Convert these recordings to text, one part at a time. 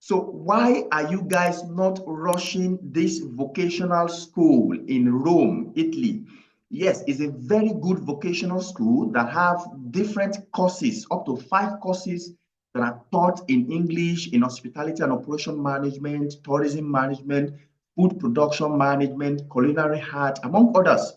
So why are you guys not rushing this vocational school in Rome, Italy? Yes, it's a very good vocational school that have different courses, up to 5 courses that are taught in English, in hospitality and operation management, tourism management, food production management, culinary art, among others.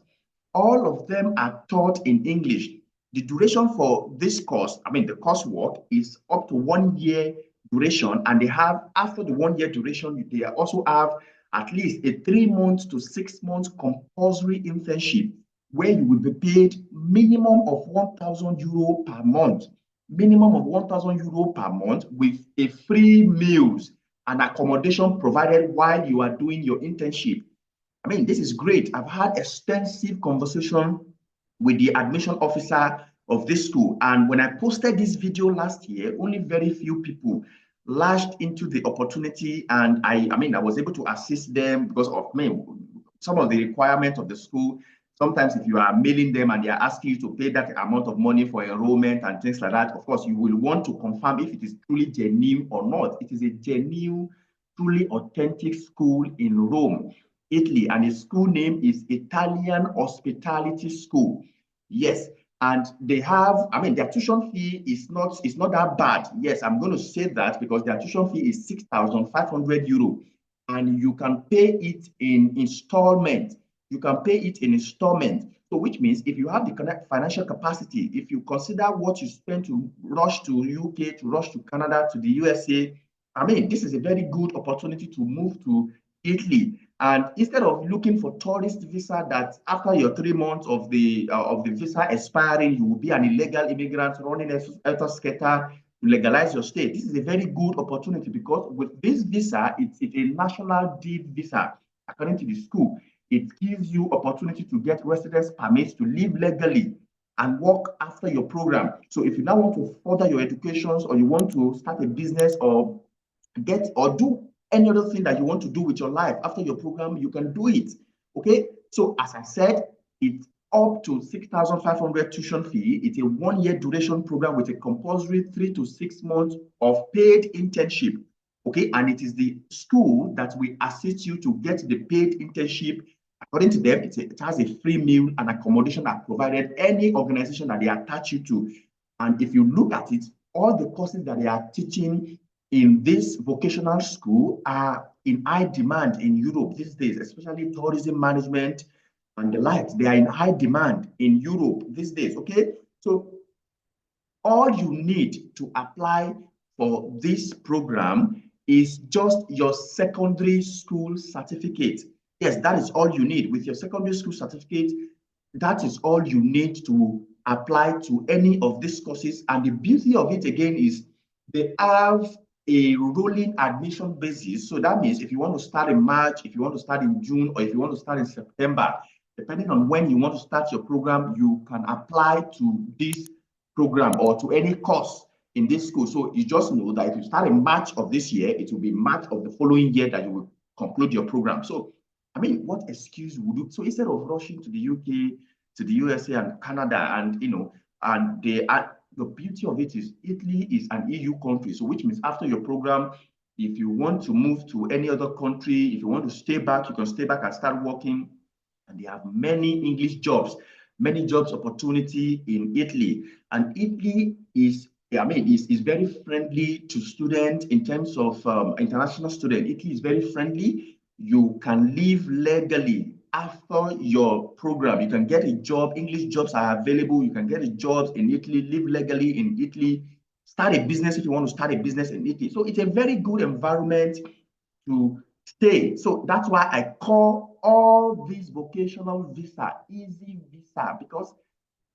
All of them are taught in English. The duration for this course, the coursework is up to 1 year duration, and they have, after the 1 year duration, they also have at least a 3 months to 6 months compulsory internship where you will be paid minimum of €1,000 per month, minimum of €1,000 per month with a free meals and accommodation provided while you are doing your internship. This is great. I've had extensive conversation with the admission officer of this school. And when I posted this video last year, only very few people lashed into the opportunity. And I was able to assist them because of some of the requirements of the school. Sometimes if you are mailing them and they are asking you to pay that amount of money for enrollment and things like that, of course, you will want to confirm if it is truly genuine or not. It is a genuine, truly authentic school in Rome, Italy, and the school name is Italian Hospitality School. Yes, and they have, their tuition fee is not that bad. Yes, I'm going to say that because their tuition fee is €6,500, and you can pay it in installment. You can pay it in installment. So which means if you have the financial capacity, if you consider what you spend to rush to UK, to rush to Canada, to the USA, this is a very good opportunity to move to Italy. And instead of looking for tourist visa that after your 3 months of the visa expiring, you will be an illegal immigrant running a scatter to legalize your state. This is a very good opportunity because with this visa, it's a national deed visa, according to the school. It gives you opportunity to get residence permits to live legally and work after your program. So if you now want to further your educations, or you want to start a business or do any other thing that you want to do with your life after your program, you can do it. Okay. So as I said, it's up to 6,500 tuition fee. It's a 1 year duration program with a compulsory 3 to 6 months of paid internship. Okay. And it is the school that will assist you to get the paid internship. According to them, it has a free meal and accommodation that provided any organization that they attach you to. And if you look at it, all the courses that they are teaching in this vocational school are in high demand in Europe these days, especially tourism management and the likes. They are in high demand in Europe these days, okay? So all you need to apply for this program is just your secondary school certificate. Yes, that is all you need. With your secondary school certificate, that is all you need to apply to any of these courses. And the beauty of it again is they have a rolling admission basis. So that means if you want to start in March, if you want to start in June, or if you want to start in September, depending on when you want to start your program, you can apply to this program or to any course in this school. So you just know that if you start in March of this year, it will be March of the following year that you will conclude your program. So, what excuse would you? So instead of rushing to the UK, to the USA and Canada, and the beauty of it is Italy is an EU country. So which means after your program, if you want to move to any other country, if you want to stay back, you can stay back and start working. And they have many English jobs, many jobs opportunity in Italy. And Italy is very friendly to students in terms of international students. Italy is very friendly. You can live legally after your program. You can get a job. English jobs are available. You can get a job in Italy, live legally in Italy, start a business if you want to start a business in Italy. So it's a very good environment to stay. So that's why I call all these vocational visa easy visa, because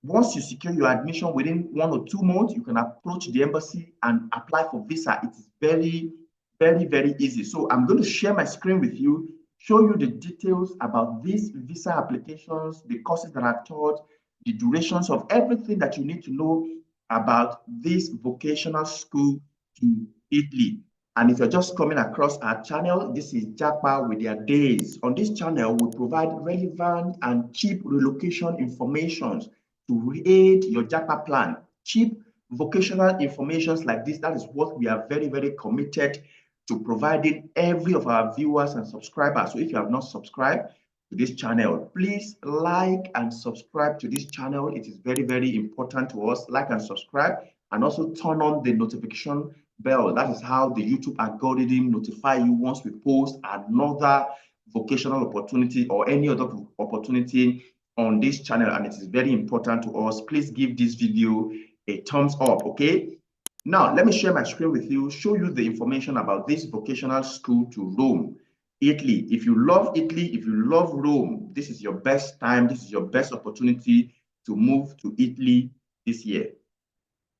once you secure your admission within 1 or 2 months, you can approach the embassy and apply for visa. It is very, very, very easy. So I'm going to share my screen with you, show you the details about these visa applications, the courses that are taught, the durations of everything that you need to know about this vocational school in Italy. And if you're just coming across our channel, this is Japa with their days. On this channel, we provide relevant and cheap relocation information to aid your Japa plan. Cheap vocational informations like this, that is what we are very, very committed to providing every of our viewers and subscribers. So if you have not subscribed to this channel, please like and subscribe to this channel. It is very, very important to us. Like and subscribe, and also turn on the notification bell. That is how the YouTube algorithm notify you once we post another vocational opportunity or any other opportunity on this channel, and it is very important to us. Please give this video a thumbs up. Okay, now let me share my screen with you, show you the information about this vocational school to Rome, Italy. If you love Italy, if you love Rome, this is your best time, this is your best opportunity to move to Italy this year.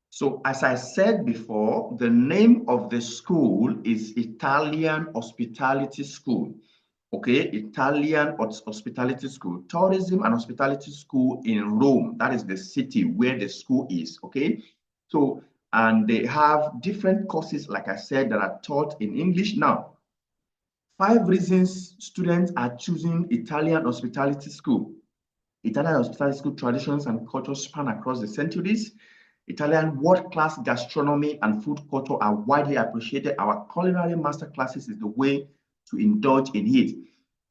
So as I said before, the name of the school is Italian Hospitality School. Okay, Italian Hospitality School, Tourism and Hospitality School in Rome. That is the city where the school is. Okay, so and they have different courses, like I said, that are taught in English. Now, 5 reasons students are choosing Italian Hospitality School. Italian Hospitality School traditions and cultures span across the centuries. Italian world-class gastronomy and food culture are widely appreciated. Our culinary master classes is the way to indulge in it.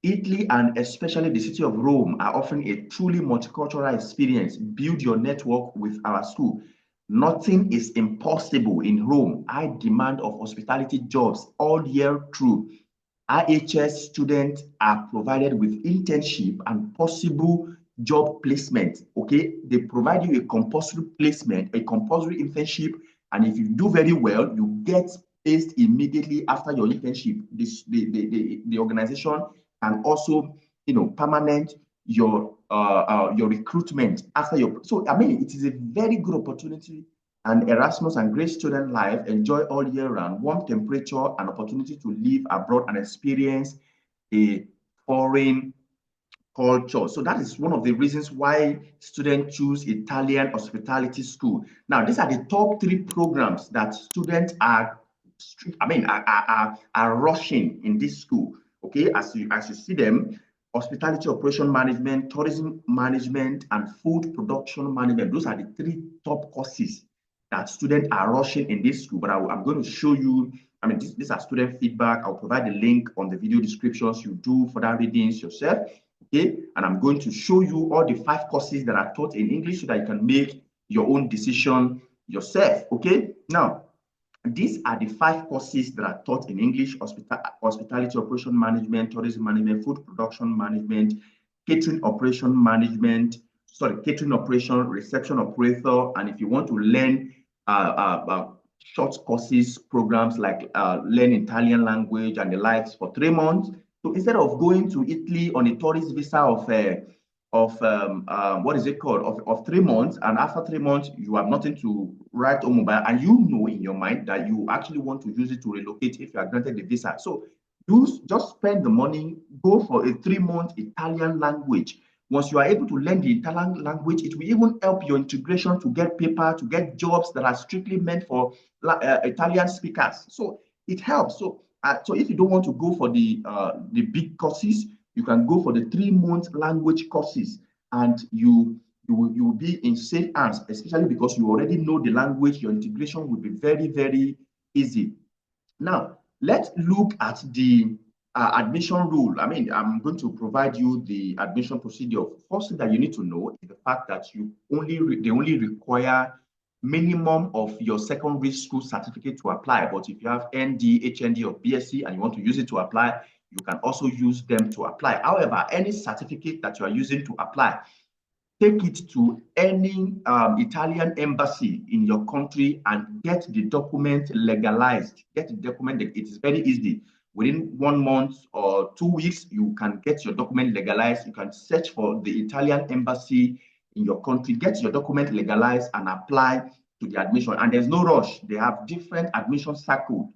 Italy and especially the city of Rome are offering a truly multicultural experience. Build your network with our school. Nothing is impossible in Rome. High demand of hospitality jobs all year through. IHS students are provided with internship and possible job placement. Okay, they provide you a compulsory placement, a compulsory internship, and if you do very well, you get placed immediately after your internship. The organization can also, permanent your recruitment after your. So I mean, it is a very good opportunity. And Erasmus and great student life, enjoy all year round, warm temperature, and opportunity to live abroad and experience a foreign culture. So that is one of the reasons why students choose Italian Hospitality School. Now, these are the top 3 programs that students are rushing in this school. Okay, as you see them, hospitality operation management, tourism management, and food production management. Those are the 3 top courses that students are rushing in this school. But I'm going to show you, these are student feedback. I'll provide the link on the video descriptions. You do further readings yourself. Okay, and I'm going to show you all the 5 courses that are taught in English so that you can make your own decision yourself. Okay, now these are the 5 courses that are taught in English: hospitality operation management, tourism management, food production management, catering operation management, catering operation, reception operator. And if you want to learn short courses, programs like learn Italian language and the likes for 3 months. So instead of going to Italy on a tourist visa of what is it called, of 3 months, and after 3 months you have nothing to write home about, and you know in your mind that you actually want to use it to relocate if you are granted the visa. So you just spend the money, go for a 3-month Italian language. Once you are able to learn the Italian language, it will even help your integration to get paper, to get jobs that are strictly meant for Italian speakers. So it helps. So if you don't want to go for the big courses, you can go for the 3-month language courses, and you will be in safe hands, especially because you already know the language. Your integration will be very, very easy. Now, let's look at the admission rule. I'm going to provide you the admission procedure. First thing that you need to know is the fact that they only require minimum of your secondary school certificate to apply. But if you have ND, HND, or BSc and you want to use it to apply, you can also use them to apply. However, any certificate that you are using to apply, take it to any Italian embassy in your country and get the document legalized. Get the document. It is very easy. Within 1 month or 2 weeks, you can get your document legalized. You can search for the Italian embassy in your country, get your document legalized, and apply to the admission. And there's no rush. They have different admission cycles.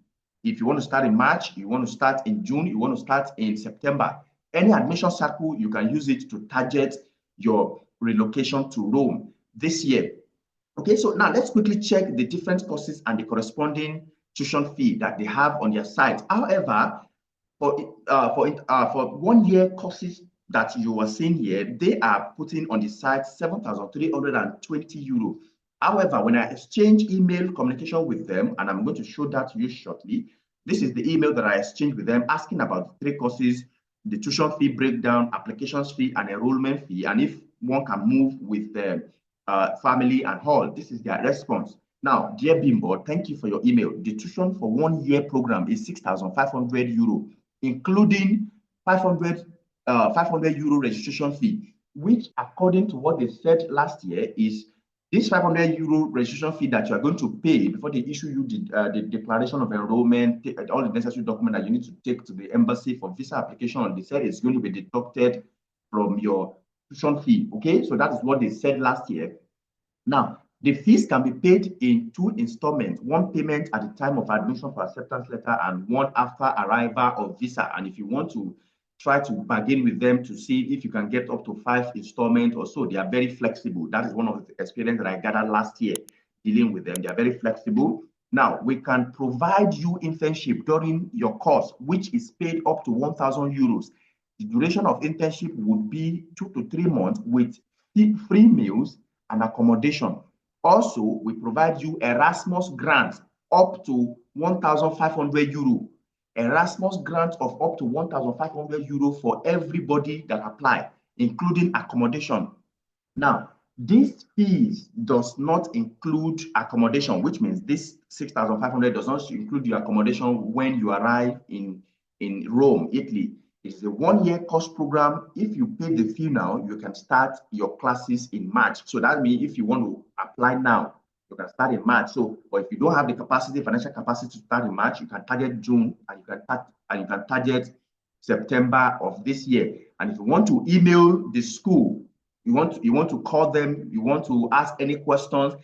If you want to start in March, you want to start in June, you want to start in September, any admission cycle, you can use it to target your relocation to Rome this year. Okay, so now let's quickly check the different courses and the corresponding tuition fee that they have on their site. However, for 1 year courses that you are seeing here, they are putting on the site 7,320 euro. However, when I exchange email communication with them, and I'm going to show that to you shortly, This is the email that I exchanged with them, asking about the 3 courses, the tuition fee breakdown, applications fee, and enrollment fee, and if one can move with the family and all. This is their response. Now, dear Bimbo, thank you for your email. The tuition for 1 year program is 6,500 euro, including 500 euro registration fee, which, according to what they said last year, is this 500 euro registration fee that you are going to pay before they issue you the declaration of enrollment, all the necessary documents that you need to take to the embassy for visa application. They said it's going to be deducted from your tuition fee. Okay, so that is what they said last year. Now, the fees can be paid in 2 installments, one payment at the time of admission for acceptance letter and one after arrival of visa. And if you want to try to bargain with them to see if you can get up to 5 installments or so, they are very flexible. That is one of the experience that I gathered last year dealing with them. They are very flexible. Now, we can provide you internship during your course, which is paid up to 1,000 euros. The duration of internship would be 2 to 3 months with free meals and accommodation. Also, we provide you Erasmus grants up to 1,500 euro. Erasmus grant of up to 1,500 euro for everybody that apply, including accommodation. Now, this fees does not include accommodation, which means this 6,500 does not include your accommodation when you arrive in Rome, Italy. It's a 1 year course program. If you pay the fee now, you can start your classes in March. So that means if you want to apply now, you can start in March. So, but if you don't have the capacity, financial capacity to start in March, you can target June and you can target September of this year. And if you want to email the school, you want to call them, you want to ask any questions,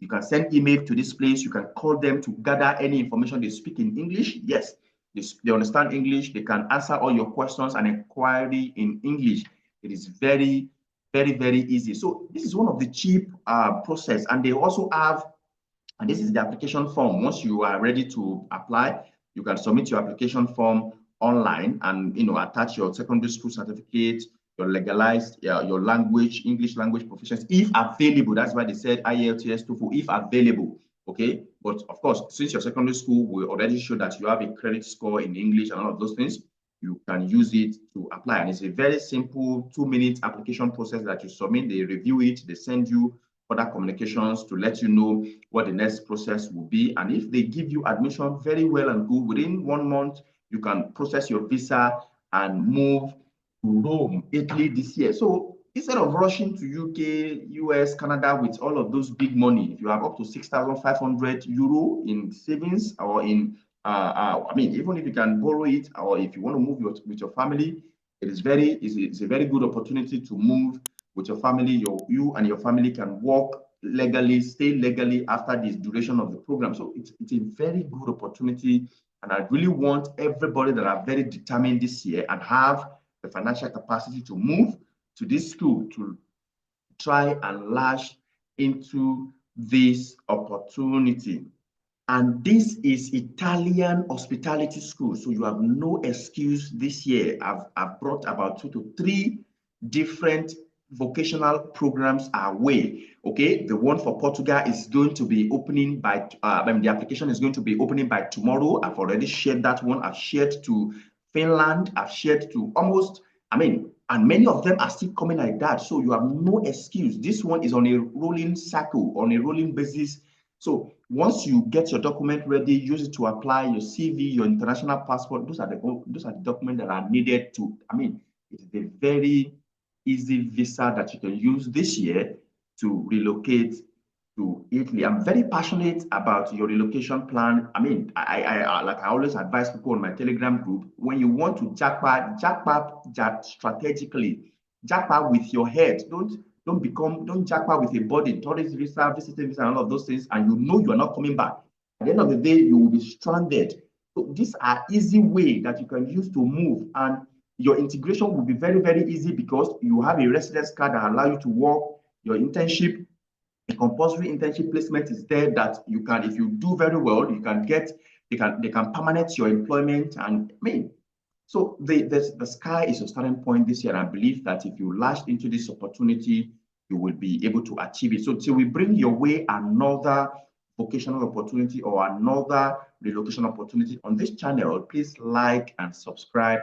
you can send email to this place. You can call them to gather any information. They speak in English. Yes. They understand English. They can answer all your questions and inquiry in English. It is very, very, very easy. So this is one of the cheap process. And they also have, and this is the application form. Once you are ready to apply, you can submit your application form online and attach your secondary school certificate, your legalized, your language, English language proficiency, if available. That's why they said IELTS, TOEFL, if available. Okay, but of course, since your secondary school will already show that you have a credit score in English and all of those things, you can use it to apply. And it's a very simple 2-minute application process that you submit. They review it, they send you further communications to let you know what the next process will be. And if they give you admission very well and good, within 1 month, you can process your visa and move to Rome, Italy this year. So instead of rushing to UK, US, Canada with all of those big money, if you have up to 6,500 euro in savings or in, even if you can borrow it or if you want to move with your family, it's a very good opportunity to move with your family. You and your family can work legally, stay legally after this duration of the program. So it's a very good opportunity. And I really want everybody that are very determined this year and have the financial capacity to move to this school to try and lash into this opportunity. And this is Italian hospitality school. So you have no excuse this year. I've brought about 2 to 3 different vocational programs our way. Okay, the one for Portugal is going to be opening by, the application is going to be opening by tomorrow. I've already shared that one. I've shared to Finland. I've shared to and many of them are still coming like that. So you have no excuse. This one is on a rolling cycle, on a rolling basis. So once you get your document ready, use it to apply your CV, your international passport. Those are the documents that are needed to, it's a very easy visa that you can use this year to relocate to Italy. I'm very passionate about your relocation plan. I always advise people on my Telegram group, when you want to Japa strategically, Japa with your head. Don't Japa with a body, tourist visa, visiting visa, and all of those things, and you are not coming back. At the end of the day, you will be stranded. So these are easy ways that you can use to move, and your integration will be very, very easy because you have a residence card that allows you to work. Your internship, a compulsory internship placement is there that you can, if you do very well, you can get, they can permanent your employment. And so the sky is a starting point this year. I believe that if you lash into this opportunity, you will be able to achieve it. So till we bring your way another vocational opportunity or another relocation opportunity on this channel, please like and subscribe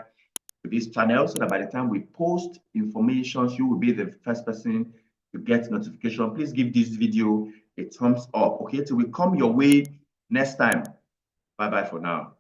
to this channel so that by the time we post information, you will be the first person to get notification. Please give this video a thumbs up, okay, till we come your way next time. Bye-bye for now.